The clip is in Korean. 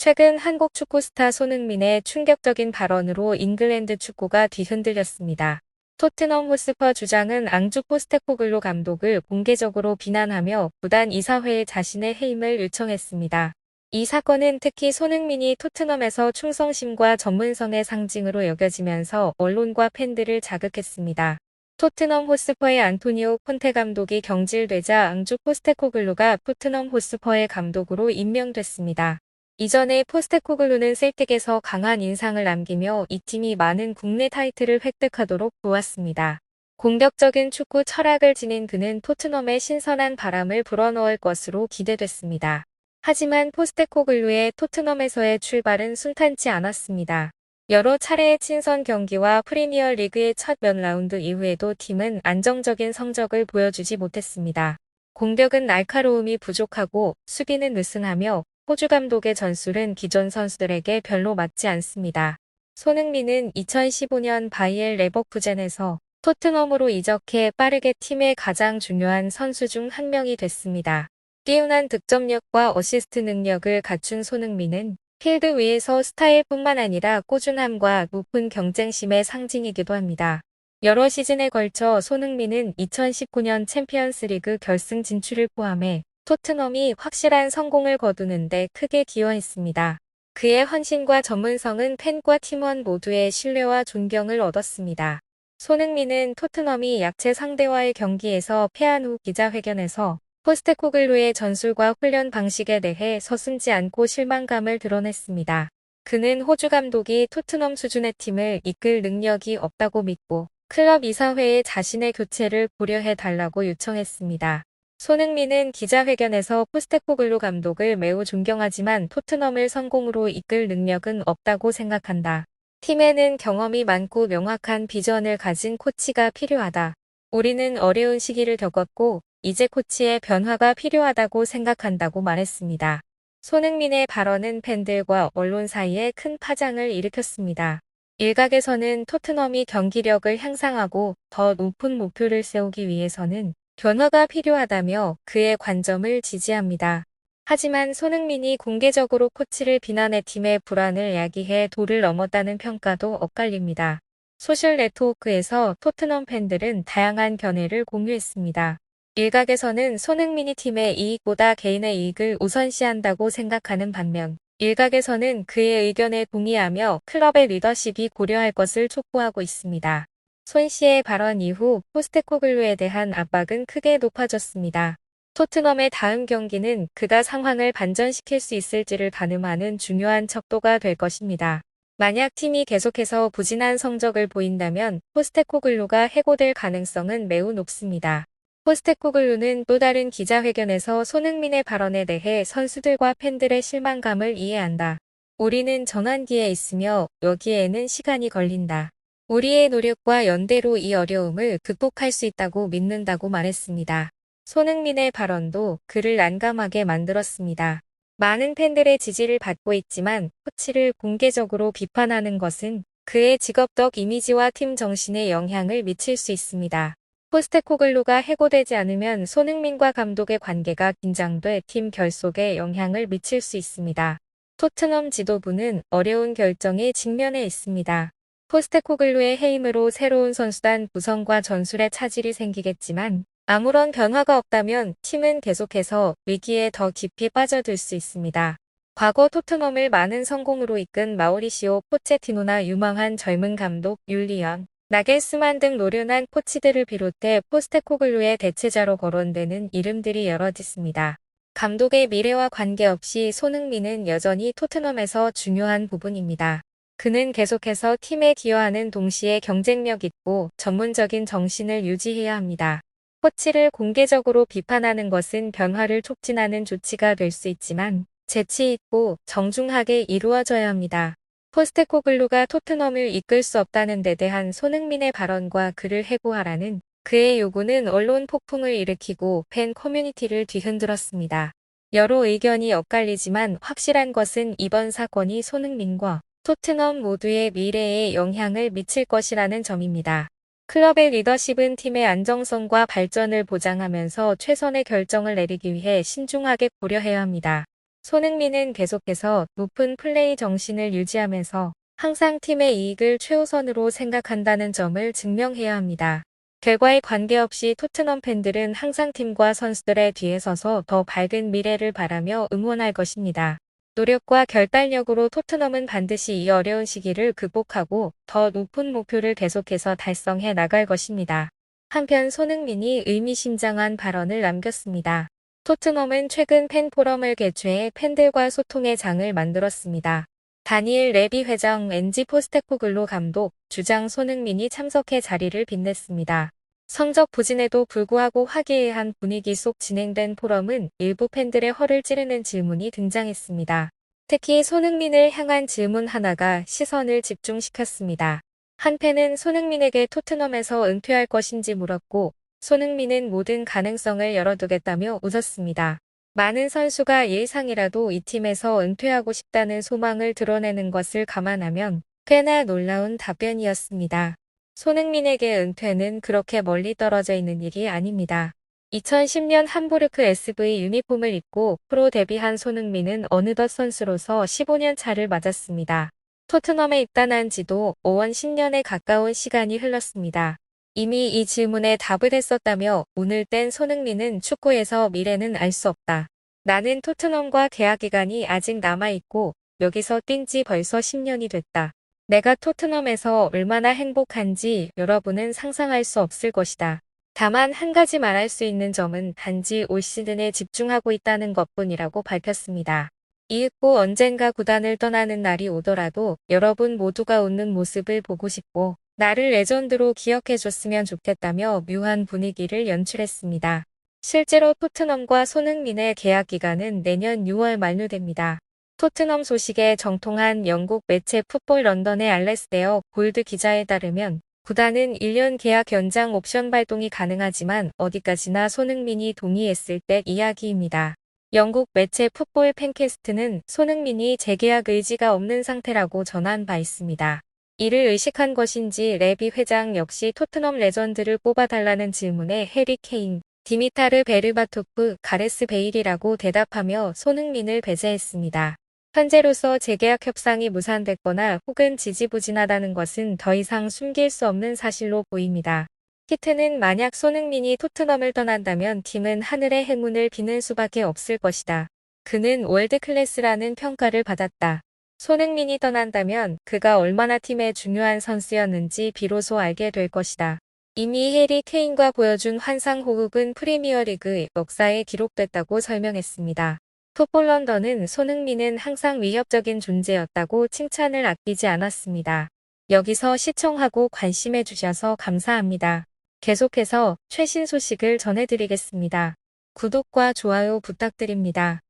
최근 한국 축구 스타 손흥민의 충격적인 발언으로 잉글랜드 축구가 뒤흔들렸습니다. 토트넘 호스퍼 주장은 앙주 포스테코글루 감독을 공개적으로 비난하며 구단 이사회에 자신의 해임을 요청했습니다. 이 사건은 특히 손흥민이 토트넘에서 충성심과 전문성의 상징으로 여겨지면서 언론과 팬들을 자극했습니다. 토트넘 호스퍼의 안토니오 콘테 감독이 경질되자 앙주 포스테코글루가 토트넘 호스퍼의 감독으로 임명됐습니다. 이전에 포스테코글루는 셀틱에서 강한 인상을 남기며 이 팀이 많은 국내 타이틀을 획득하도록 도왔습니다. 공격적인 축구 철학을 지닌 그는 토트넘에 신선한 바람을 불어넣을 것으로 기대됐습니다. 하지만 포스테코글루의 토트넘에서의 출발은 순탄치 않았습니다. 여러 차례의 친선 경기와 프리미어 리그의 첫 몇 라운드 이후에도 팀은 안정적인 성적을 보여주지 못했습니다. 공격은 날카로움이 부족하고 수비는 느슨하며 호주 감독의 전술은 기존 선수들에게 별로 맞지 않습니다. 손흥민은 2015년 바이엘 레버쿠젠에서 토트넘으로 이적해 빠르게 팀의 가장 중요한 선수 중 한 명이 됐습니다. 뛰어난 득점력과 어시스트 능력을 갖춘 손흥민은 필드 위에서 스타일뿐만 아니라 꾸준함과 높은 경쟁심의 상징이기도 합니다. 여러 시즌에 걸쳐 손흥민은 2019년 챔피언스리그 결승 진출을 포함해 토트넘이 확실한 성공을 거두는 데 크게 기여했습니다. 그의 헌신과 전문성은 팬과 팀원 모두의 신뢰와 존경을 얻었습니다. 손흥민은 토트넘이 약체 상대와의 경기에서 패한 후 기자회견에서 포스테코글루의 전술과 훈련 방식에 대해 서슴지 않고 실망감을 드러냈습니다. 그는 호주 감독이 토트넘 수준의 팀을 이끌 능력이 없다고 믿고 클럽 이사회에 자신의 교체를 고려해 달라고 요청했습니다. 손흥민은 기자회견에서 포스테코글루 감독을 매우 존경하지만 토트넘을 성공으로 이끌 능력은 없다고 생각한다. 팀에는 경험이 많고 명확한 비전을 가진 코치가 필요하다. 우리는 어려운 시기를 겪었고 이제 코치의 변화가 필요하다고 생각한다고 말했습니다. 손흥민의 발언은 팬들과 언론 사이에 큰 파장을 일으켰습니다. 일각에서는 토트넘이 경기력을 향상하고 더 높은 목표를 세우기 위해서는 변화가 필요하다며 그의 관점을 지지합니다. 하지만 손흥민이 공개적으로 코치를 비난해 팀의 불안을 야기해 도를 넘었다는 평가도 엇갈립니다. 소셜 네트워크에서 토트넘 팬들은 다양한 견해를 공유했습니다. 일각에서는 손흥민이 팀의 이익보다 개인의 이익을 우선시한다고 생각하는 반면 일각에서는 그의 의견에 동의하며 클럽의 리더십이 고려할 것을 촉구하고 있습니다. 손 씨의 발언 이후 포스테코글루에 대한 압박은 크게 높아졌습니다. 토트넘의 다음 경기는 그가 상황을 반전시킬 수 있을지를 가늠하는 중요한 척도가 될 것입니다. 만약 팀이 계속해서 부진한 성적을 보인다면 포스테코글루가 해고될 가능성은 매우 높습니다. 포스테코글루는 또 다른 기자회견에서 손흥민의 발언에 대해 선수들과 팬들의 실망감을 이해한다. 우리는 전환기에 있으며 여기에는 시간이 걸린다. 우리의 노력과 연대로 이 어려움을 극복할 수 있다고 믿는다고 말했습니다. 손흥민의 발언도 그를 난감하게 만들었습니다. 많은 팬들의 지지를 받고 있지만 코치를 공개적으로 비판하는 것은 그의 직업적 이미지와 팀 정신에 영향을 미칠 수 있습니다. 포스테코글루가 해고되지 않으면 손흥민과 감독의 관계가 긴장돼 팀 결속에 영향을 미칠 수 있습니다. 토트넘 지도부는 어려운 결정에 직면해 있습니다. 포스테코글루의 해임으로 새로운 선수단 구성과 전술에 차질이 생기겠지만 아무런 변화가 없다면 팀은 계속해서 위기에 더 깊이 빠져들 수 있습니다. 과거 토트넘을 많은 성공으로 이끈 마우리시오 포체티노나 유망한 젊은 감독 율리언 나겔스만 등 노련한 코치들을 비롯해 포스테코글루의 대체자로 거론되는 이름들이 여럿 있습니다. 감독의 미래와 관계없이 손흥민은 여전히 토트넘에서 중요한 부분입니다. 그는 계속해서 팀에 기여하는 동시에 경쟁력 있고 전문적인 정신을 유지해야 합니다. 코치를 공개적으로 비판하는 것은 변화를 촉진하는 조치가 될 수 있지만 재치 있고 정중하게 이루어져야 합니다. 포스테코글루가 토트넘을 이끌 수 없다는 데 대한 손흥민의 발언과 그를 해고하라는 그의 요구는 언론 폭풍을 일으키고 팬 커뮤니티를 뒤흔들었습니다. 여러 의견이 엇갈리지만 확실한 것은 이번 사건이 손흥민과 토트넘 모두의 미래에 영향을 미칠 것이라는 점입니다. 클럽의 리더십은 팀의 안정성과 발전을 보장하면서 최선의 결정을 내리기 위해 신중하게 고려해야 합니다. 손흥민은 계속해서 높은 플레이 정신을 유지하면서 항상 팀의 이익을 최우선으로 생각한다는 점을 증명해야 합니다. 결과에 관계없이 토트넘 팬들은 항상 팀과 선수들의 뒤에 서서 더 밝은 미래를 바라며 응원할 것입니다. 노력과 결단력으로 토트넘은 반드시 이 어려운 시기를 극복하고 더 높은 목표를 계속해서 달성해 나갈 것입니다. 한편 손흥민이 의미심장한 발언을 남겼습니다. 토트넘은 최근 팬포럼을 개최해 팬들과 소통의 장을 만들었습니다. 다니엘 레비 회장, 엔지 포스테코글로 감독, 주장 손흥민이 참석해 자리를 빛냈습니다. 성적 부진에도 불구하고 화기애애한 분위기 속 진행된 포럼은 일부 팬들의 허를 찌르는 질문이 등장했습니다. 특히 손흥민을 향한 질문 하나가 시선을 집중시켰습니다. 한 팬은 손흥민에게 토트넘에서 은퇴할 것인지 물었고, 손흥민은 모든 가능성을 열어두겠다며 웃었습니다. 많은 선수가 예상이라도 이 팀에서 은퇴하고 싶다는 소망을 드러내는 것을 감안하면 꽤나 놀라운 답변이었습니다. 손흥민에게 은퇴는 그렇게 멀리 떨어져 있는 일이 아닙니다. 2010년 함부르크 SV 유니폼을 입고 프로 데뷔한 손흥민은 어느덧 선수로서 15년 차를 맞았습니다. 토트넘에 입단한 지도 5원 10년에 가까운 시간이 흘렀습니다. 이미 이 질문에 답을 했었다며 오늘 땐 손흥민은 축구에서 미래는 알 수 없다. 나는 토트넘과 계약 기간이 아직 남아있고 여기서 뛴 지 벌써 10년이 됐다. 내가 토트넘에서 얼마나 행복한지 여러분은 상상할 수 없을 것이다. 다만 한 가지 말할 수 있는 점은 단지 올 시즌에 집중하고 있다는 것뿐이라고 밝혔습니다. 이윽고 언젠가 구단을 떠나는 날이 오더라도 여러분 모두가 웃는 모습을 보고 싶고 나를 레전드로 기억해줬으면 좋겠다며 묘한 분위기를 연출했습니다. 실제로 토트넘과 손흥민의 계약 기간은 내년 6월 만료됩니다. 토트넘 소식에 정통한 영국 매체 풋볼 런던의 알레스데어 골드 기자에 따르면 구단은 1년 계약 연장 옵션 발동이 가능하지만 어디까지나 손흥민이 동의했을 때 이야기입니다. 영국 매체 풋볼 팬캐스트는 손흥민이 재계약 의지가 없는 상태라고 전한 바 있습니다. 이를 의식한 것인지 레비 회장 역시 토트넘 레전드를 뽑아달라는 질문에 해리 케인, 디미타르 베르바토프, 가레스 베일이라고 대답하며 손흥민을 배제했습니다. 현재로서 재계약 협상이 무산됐거나 혹은 지지부진하다는 것은 더 이상 숨길 수 없는 사실로 보입니다. 히트는 만약 손흥민이 토트넘을 떠난다면 팀은 하늘의 행운을 비는 수밖에 없을 것이다. 그는 월드클래스라는 평가를 받았다. 손흥민이 떠난다면 그가 얼마나 팀의 중요한 선수였는지 비로소 알게 될 것이다. 이미 해리 케인과 보여준 환상 호흡은 프리미어리그 역사에 기록됐다고 설명했습니다. 풋볼 런던은 손흥민은 항상 위협적인 존재였다고 칭찬을 아끼지 않았습니다. 여기서 시청하고 관심해 주셔서 감사합니다. 계속해서 최신 소식을 전해드리겠습니다. 구독과 좋아요 부탁드립니다.